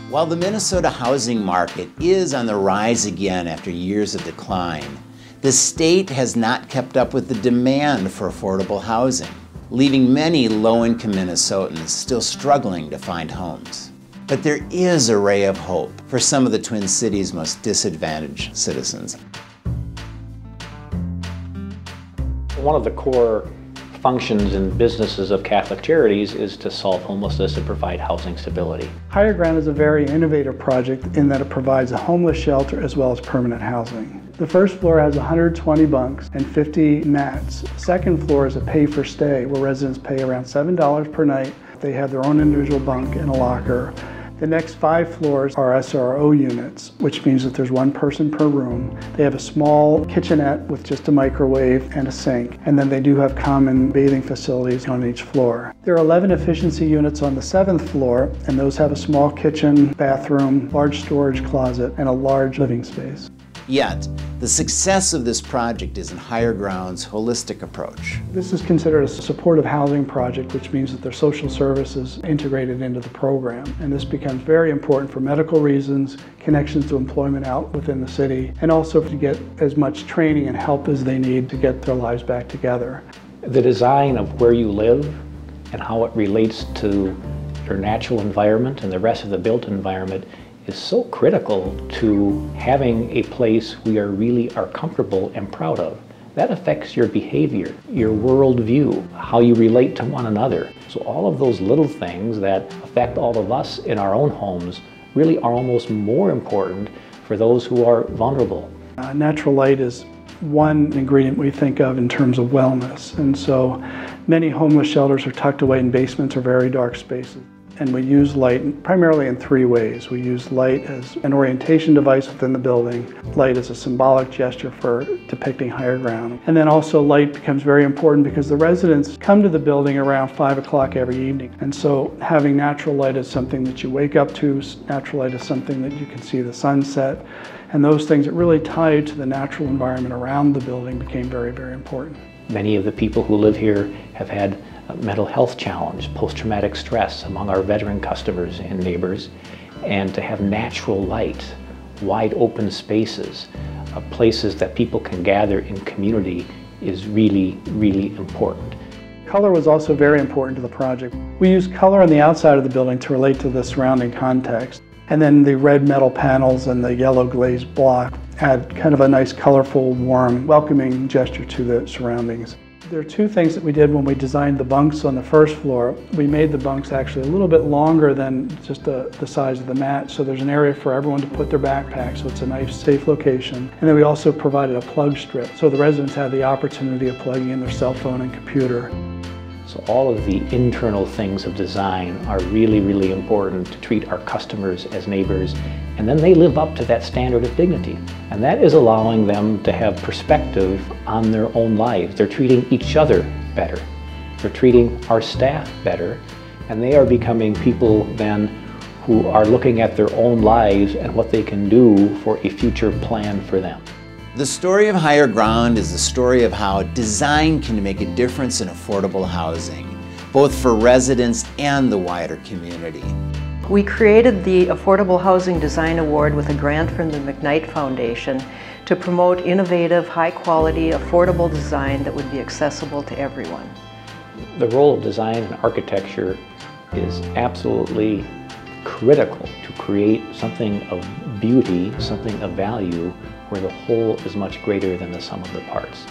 While the Minnesota housing market is on the rise again after years of decline, the state has not kept up with the demand for affordable housing, leaving many low-income Minnesotans still struggling to find homes. But there is a ray of hope for some of the Twin Cities' most disadvantaged citizens. One of the core functions and businesses of Catholic Charities is to solve homelessness and provide housing stability. Higher Ground is a very innovative project in that it provides a homeless shelter as well as permanent housing. The first floor has 120 bunks and 50 mats. The second floor is a pay-for-stay where residents pay around $7 per night. They have their own individual bunk and a locker. The next 5 floors are SRO units, which means that there's one person per room. They have a small kitchenette with just a microwave and a sink, and then they do have common bathing facilities on each floor. There are 11 efficiency units on the 7th floor, and those have a small kitchen, bathroom, large storage closet, and a large living space. Yet, the success of this project is in Higher Ground's holistic approach. This is considered a supportive housing project, which means that there's social services integrated into the program. And this becomes very important for medical reasons, connections to employment out within the city, and also to get as much training and help as they need to get their lives back together. The design of where you live and how it relates to your natural environment and the rest of the built environment is so critical to having a place we really are comfortable and proud of. That affects your behavior, your worldview, how you relate to one another. So all of those little things that affect all of us in our own homes really are almost more important for those who are vulnerable. Natural light is one ingredient we think of in terms of wellness. And so many homeless shelters are tucked away in basements or very dark spaces. And we use light primarily in 3 ways. We use light as an orientation device within the building, light as a symbolic gesture for depicting Higher Ground. And then also light becomes very important because the residents come to the building around 5 o'clock every evening. And so having natural light is something that you wake up to, natural light is something that you can see the sunset, and those things that really tie to the natural environment around the building became very, very important. Many of the people who live here have had a mental health challenge, post-traumatic stress among our veteran customers and neighbors, and to have natural light, wide open spaces, places that people can gather in community is really, really important. Color was also very important to the project. We used color on the outside of the building to relate to the surrounding context. And then the red metal panels and the yellow glazed block add kind of a nice, colorful, warm, welcoming gesture to the surroundings. There are 2 things that we did when we designed the bunks on the first floor. We made the bunks actually a little bit longer than just the size of the mat, so there's an area for everyone to put their backpacks, so it's a nice, safe location. And then we also provided a plug strip, so the residents had the opportunity of plugging in their cell phone and computer. So all of the internal things of design are really, really important to treat our customers as neighbors, and then they live up to that standard of dignity. And that is allowing them to have perspective on their own lives. They're treating each other better. They're treating our staff better, and they are becoming people then who are looking at their own lives and what they can do for a future plan for them. The story of Higher Ground is the story of how design can make a difference in affordable housing, both for residents and the wider community. We created the Affordable Housing Design Award with a grant from the McKnight Foundation to promote innovative, high-quality, affordable design that would be accessible to everyone. The role of design and architecture is absolutely critical to create something of beauty, something of value, where the whole is much greater than the sum of the parts.